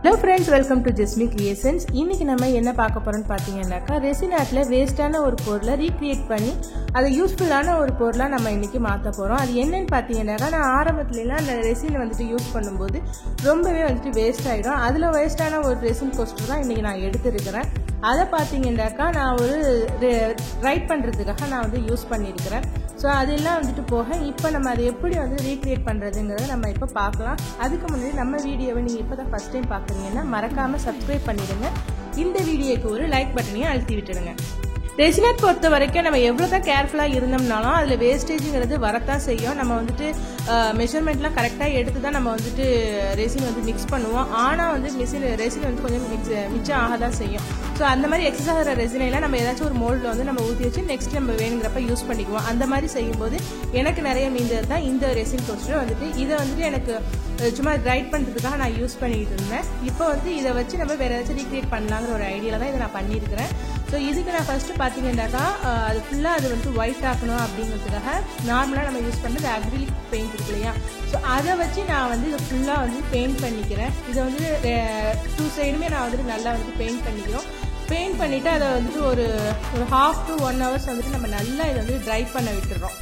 Hello friends, welcome to Jasmine Creations. இன்னைக்கு நம்ம என்ன பார்க்க போறோம்னு பாத்தீங்கன்னாக்கா ரெசின் ஆர்ட்ல வேஸ்டான ஒரு பொருளை ரீக்ரியேட் பண்ணி அதை யூஸ்ஃபுல்லான ஒரு பொருளா நம்ம இன்னைக்கு மாத்த போறோம். அது என்னன்னு பாத்தீங்கன்னாக்கா நான் ஆரம்பத்துல அந்த ரெசின் வந்துட்டு யூஸ் பண்ணும்போது ரொம்பவே வந்துட்டு வேஸ்ட் ஆயிடும். அதுல வேஸ்டான ஒரு ரெசின் கோஸ்டர் தான் இன்னைக்கு நான் எடுத்துருக்கிறேன். அதை பாத்தீங்கன்னாக்கா நான் ஒரு ரைட் பண்றதுக்காக நான் வந்து யூஸ் பண்ணியிருக்கிறேன். ஸோ அதெல்லாம் வந்துட்டு போக இப்போ நம்ம அதை எப்படி வந்து ரீக்ரியேட் பண்ணுறதுங்கிறத நம்ம இப்போ பார்க்கலாம். அதுக்கு முன்னாடி நம்ம வீடியோவை நீங்கள் இப்போ தான் ஃபஸ்ட் டைம் பார்க்குறீங்கன்னா மறக்காமல் சப்ஸ்கிரைப் பண்ணிடுங்க. இந்த வீடியோக்கு ஒரு லைக் பட்டனையும் அழுத்தி விட்டுடுங்க. ரெசின் ஆர்ட் பொறுத்த வரைக்கும் நம்ம எவ்வளோ தான் கேர்ஃபுல்லாக இருந்தோம்னாலும் அதில் வேஸ்டேஜுங்கிறது வரத்தான் செய்யும். நம்ம வந்துட்டு மெஷர்மெண்ட்லாம் கரெக்டாக எடுத்து தான் நம்ம வந்துட்டு ரெசின் வந்து மிக்ஸ் பண்ணுவோம். ஆனால் வந்து ரெசின் வந்து கொஞ்சம் மிச்சம் ஆக தான் செய்யும். ஸோ அந்த மாதிரி எக்ஸஸ் ஆகிற ரெசினைலாம் நம்ம ஏதாச்சும் ஒரு மோல்டில் வந்து நம்ம ஊற்றி வச்சு நெக்ஸ்ட் நம்ம வேணுங்கிறப்ப யூஸ் பண்ணிக்குவோம். அந்த மாதிரி செய்யும்போது எனக்கு நிறைய மீந்தது தான் இந்த ரெசின் கோஸ்டர் வந்துட்டு. இதை வந்துட்டு எனக்கு சும்மா ரைட் பண்ணுறதுக்காக நான் யூஸ் பண்ணிட்டு இருந்தேன். இப்போ வந்து இதை வச்சு நம்ம வேறு ஏதாச்சும் ரீக்ரியேட் பண்ணலாங்கிற ஒரு ஐடியாவில் தான் இதை நான் பண்ணியிருக்கிறேன். ஸோ இதுக்கு நான் ஃபஸ்ட்டு பார்த்தீங்கன்னாக்கா அது ஃபுல்லாக அது வந்து ஒயிட் ஆக்கணும் அப்படிங்கிறதுக்காக நார்மலாக நம்ம யூஸ் பண்ணுறது அக்ரிலிக் பெயிண்ட் இருக்கு இல்லையா, ஸோ அதை வச்சு நான் வந்து இதை ஃபுல்லாக வந்து பெயிண்ட் பண்ணிக்கிறேன். இதை வந்து 2 சைடுமே நான் வந்துட்டு நல்லா வந்து பெயிண்ட் பண்ணிக்கிறோம். பெயிண்ட் பண்ணிவிட்டு அதை வந்துட்டு ஒரு 1/2 to 1 hours வந்துட்டு நம்ம நல்லா இதை வந்து ட்ரை பண்ண விட்டுறோம்.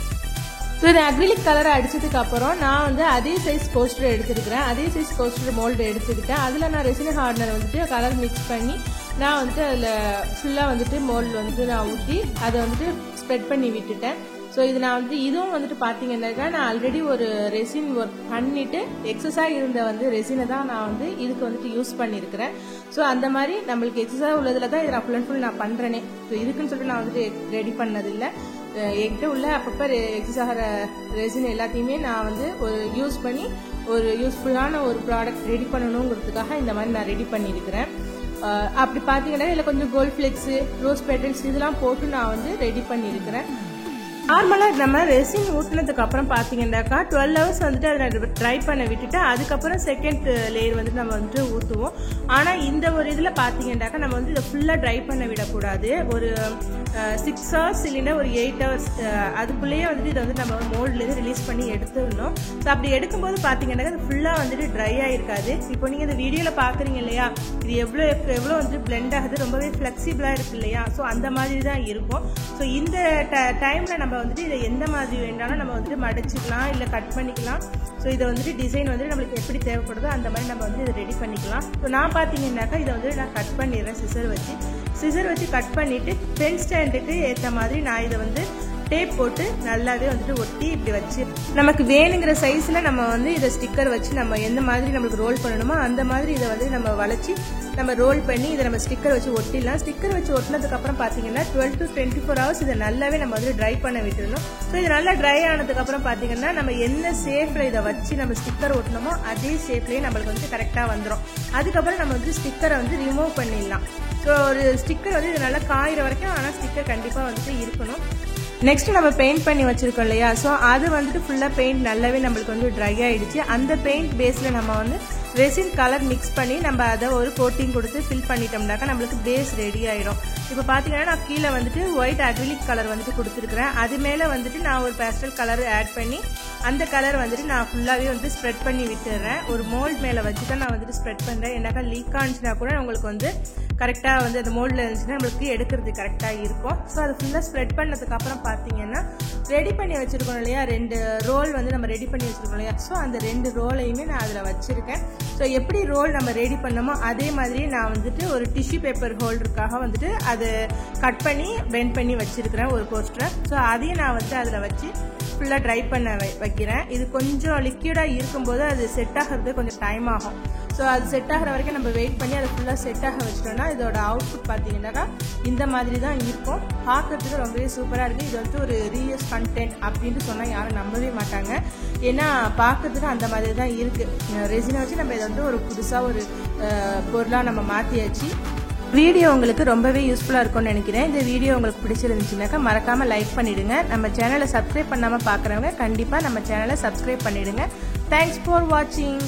ஸோ இந்த அக்ரிலிக் கலரை அடிச்சதுக்கு அப்புறம் நான் வந்து அதே சைஸ் கோஸ்டர் எடுத்துருக்கிறேன். அதே சைஸ் கோஸ்டர் மோல்டு எடுத்துக்கிட்டேன். அதில் நான் ரெசின் ஹார்டனர் வந்துட்டு கலர் மிக்ஸ் பண்ணி நான் வந்துட்டு அதில் ஃபுல்லாக வந்துட்டு மோல்டு வந்துட்டு நான் ஊற்றி அதை வந்துட்டு ஸ்ப்ரெட் பண்ணி விட்டுட்டேன். ஸோ இது நான் வந்து இதுவும் வந்துட்டு பார்த்தீங்கன்னாக்கா நான் ஆல்ரெடி ஒரு ரெசின் ஒர்க் பண்ணிவிட்டு எக்ஸஸாக இருந்த வந்து ரெசினை தான் நான் வந்து இதுக்கு வந்துட்டு யூஸ் பண்ணியிருக்கிறேன். ஸோ அந்த மாதிரி நம்மளுக்கு எக்ஸஸாக உள்ளதில் தான் இதை நான் ஃபுல் அண்ட் ஃபுல் நான் பண்ணுறேனே. ஸோ இதுக்குன்னு சொல்லிட்டு நான் வந்துட்டு ரெடி பண்ணதில்லை. என்கிட்ட உள்ள அப்பப்போ எக்ஸஸ் ஆகிற ரெசின் எல்லாத்தையுமே நான் வந்து ஒரு யூஸ் பண்ணி ஒரு யூஸ்ஃபுல்லான ஒரு ப்ராடக்ட் ரெடி பண்ணணுங்கிறதுக்காக இந்த மாதிரி நான் ரெடி பண்ணியிருக்கிறேன். அப்படி பார்த்தீங்கன்னா இதில் கொஞ்சம் கோல்ட் ஃப்ளெக்ஸு, ரோஸ் பெட்டல்ஸ் இதெல்லாம் போட்டு நான் வந்து ரெடி பண்ணியிருக்கிறேன். நார்மலாக நம்ம ரெசின் ஊற்றினதுக்கு அப்புறம் பார்த்தீங்கன்னாக்கா 12 hours வந்துட்டு அதை ட்ரை பண்ண விட்டுட்டு அதுக்கப்புறம் செகண்ட் லேயர் வந்துட்டு நம்ம வந்துட்டு ஊற்றுவோம். ஆனால் இந்த ஒரு இதில் பார்த்தீங்கன்னாக்கா நம்ம வந்து இதை ஃபுல்லாக ட்ரை பண்ண விடக்கூடாது. ஒரு 6 hours இல்லைன்னா ஒரு 8 hours அதுக்குள்ளேயே வந்துட்டு இதை வந்து நம்ம மோல்ட்லேருந்து ரிலீஸ் பண்ணி எடுத்துடணும். ஸோ அப்படி எடுக்கும்போது பார்த்தீங்கன்னாக்கா அது ஃபுல்லாக வந்துட்டு ட்ரை ஆகிருக்காது. இப்போ நீங்கள் இந்த வீடியோவில் பார்க்குறீங்க இல்லையா, இது எவ்வளோ வந்துட்டு பிளெண்ட் ஆகுது, ரொம்பவே ஃப்ளெக்சிபிளாக இருக்குது இல்லையா. ஸோ அந்த மாதிரி தான் இருக்கும். ஸோ இந்த டைமில் நம்ம வந்துட்டு இதை எந்த மாதிரி வேண்டாலும் நம்ம வந்துட்டு மடிச்சிக்கலாம், இல்லை கட் பண்ணிக்கலாம். ஸோ இதை வந்துட்டு டிசைன் வந்துட்டு நம்மளுக்கு எப்படி தேவைப்படுதோ அந்த மாதிரி நம்ம வந்து இதை ரெடி பண்ணிக்கலாம். ஸோ நான் பார்த்தீங்கன்னாக்கா இதை வந்துட்டு நான் கட் பண்ணிடுறேன் சிசர் வச்சு கட் பண்ணிவிட்டு பென் ஸ்டாண்டுக்கு ஏற்ற மாதிரி நான் இதை வந்து டேப் போட்டு நல்லாவே வந்துட்டு ஒட்டி இப்படி வச்சு நமக்கு வேணுங்கிற சைஸில் நம்ம வந்து இதை ஸ்டிக்கர் வச்சு நம்ம எந்த மாதிரி நம்மளுக்கு ரோல் பண்ணணுமோ அந்த மாதிரி இதை வந்து நம்ம வளைச்சி நம்ம ரோல் பண்ணி இதை நம்ம ஸ்டிக்கர் வச்சு ஒட்டிடலாம். ஸ்டிக்கர் வச்சு ஒட்டினதுக்கப்புறம் பார்த்தீங்கன்னா 12 to 24 hours இதை நல்லாவே நம்ம வந்து ட்ரை பண்ண விட்டுருணும். ஸோ இது நல்லா ட்ரை ஆனதுக்கப்புறம் பார்த்தீங்கன்னா நம்ம என்ன ஷேப்பில் இதை வச்சு நம்ம ஸ்டிக்கர் ஒட்டினோமோ அதே ஷேப்லேயே நம்மளுக்கு வந்து கரெக்டாக வந்துடும். அதுக்கப்புறம் நம்ம வந்து ஸ்டிக்கரை வந்து ரிமூவ் பண்ணிடலாம். ஸோ ஒரு ஸ்டிக்கர் வந்து இது நல்லா காயிற வரைக்கும் ஆனால் ஸ்டிக்கர் கண்டிப்பாக வந்துட்டு இருக்கணும். நெக்ஸ்ட் நம்ம பெயிண்ட் பண்ணி வச்சிருக்கோம் இல்லையா, ஸோ அது வந்துட்டு ஃபுல்லாக பெயிண்ட் நல்லாவே நம்மளுக்கு வந்து ட்ரை ஆகிடுச்சு. அந்த பெயிண்ட் பேஸில் நம்ம வந்து ரெசின் கலர் மிக்ஸ் பண்ணி நம்ம அதை ஒரு கோட்டிங் கொடுத்து ஃபில் பண்ணிட்டோம்னாக்கா நம்மளுக்கு பேஸ் ரெடி ஆகிடும். இப்போ பார்த்தீங்கன்னா நான் கீழே வந்துட்டு ஒயிட் அக்ரிலிக் கலர் வந்துட்டு கொடுத்துருக்குறேன். அது மேலே வந்துட்டு நான் ஒரு பேஸ்டல் கலர் ஆட் பண்ணி அந்த கலர் வந்துட்டு நான் ஃபுல்லாகவே வந்து ஸ்ப்ரெட் பண்ணி விட்டுறேன். ஒரு மோல்ட் மேலே வச்சு தான் நான் வந்துட்டு ஸ்ப்ரெட் பண்ணுறேன். என்னக்கா லீக் ஆனிச்சுன்னா கூட உங்களுக்கு வந்து கரெக்டாக வந்து அந்த மோல்டில் இருந்துச்சுன்னா நம்மளுக்கு எடுக்கிறது கரெக்டாக இருக்கும். ஸோ அது ஃபுல்லாக ஸ்ப்ரெட் பண்ணதுக்கப்புறம் பார்த்தீங்கன்னா ரெடி பண்ணி வச்சுருக்கோம் இல்லையா, 2 ரோல் வந்து நம்ம ரெடி பண்ணி வச்சுருக்கோம் இல்லையா, ஸோ அந்த 2 ரோலையுமே நான் அதில் வச்சுருக்கேன். ஸோ எப்படி ரோல் நம்ம ரெடி பண்ணோமோ அதே மாதிரி நான் வந்துட்டு ஒரு டிஷ்யூ பேப்பர் ஹோல்டருக்காக வந்துட்டு அது கட் பண்ணி பெண்ட் பண்ணி வச்சுருக்கிறேன் ஒரு போஸ்டரை. ஸோ அதையும் நான் வந்து அதில் வச்சு ஃபுல்லாக ட்ரை பண்ண வைக்கிறேன். இது கொஞ்சம் லிக்யூடாக இருக்கும்போது அது செட் ஆகிறது கொஞ்சம் டைம் ஆகும். ஸோ அது செட் ஆகிற வரைக்கும் நம்ம வெயிட் பண்ணி அதை ஃபுல்லாக செட் ஆக வச்சிட்டோம்னா இதோட அவுட்புட் பார்த்தீங்கன்னாக்கா இந்த மாதிரி தான் இருக்கும். பார்க்கறதுக்கு ரொம்பவே சூப்பராக இருக்குது. இது வந்து ஒரு ரீயூஸ் கண்டென்ட் அப்படின்ட்டு சொன்னால் யாரும் நம்பவே மாட்டாங்க. ஏன்னா பார்க்கறதுக்கு அந்த மாதிரி தான் இருக்குது. ரெசினை வச்சு நம்ம இதை வந்து ஒரு புதுசாக ஒரு பொருளாக நம்ம மாற்றியாச்சு. வீடியோ உங்களுக்கு ரொம்பவே யூஸ்ஃபுல்லாக இருக்கும்னு நினைக்கிறேன். இந்த வீடியோ உங்களுக்கு பிடிச்சிருந்துச்சுனாக்கா மறக்காமல் லைக் பண்ணிவிடுங்க. நம்ம சேனலை சப்ஸ்கிரைப் பண்ணாமல் பார்க்குறவங்க கண்டிப்பாக நம்ம சேனலை சப்ஸ்கிரைப் பண்ணிவிடுங்க. தேங்க்ஸ் ஃபார் வாட்சிங்.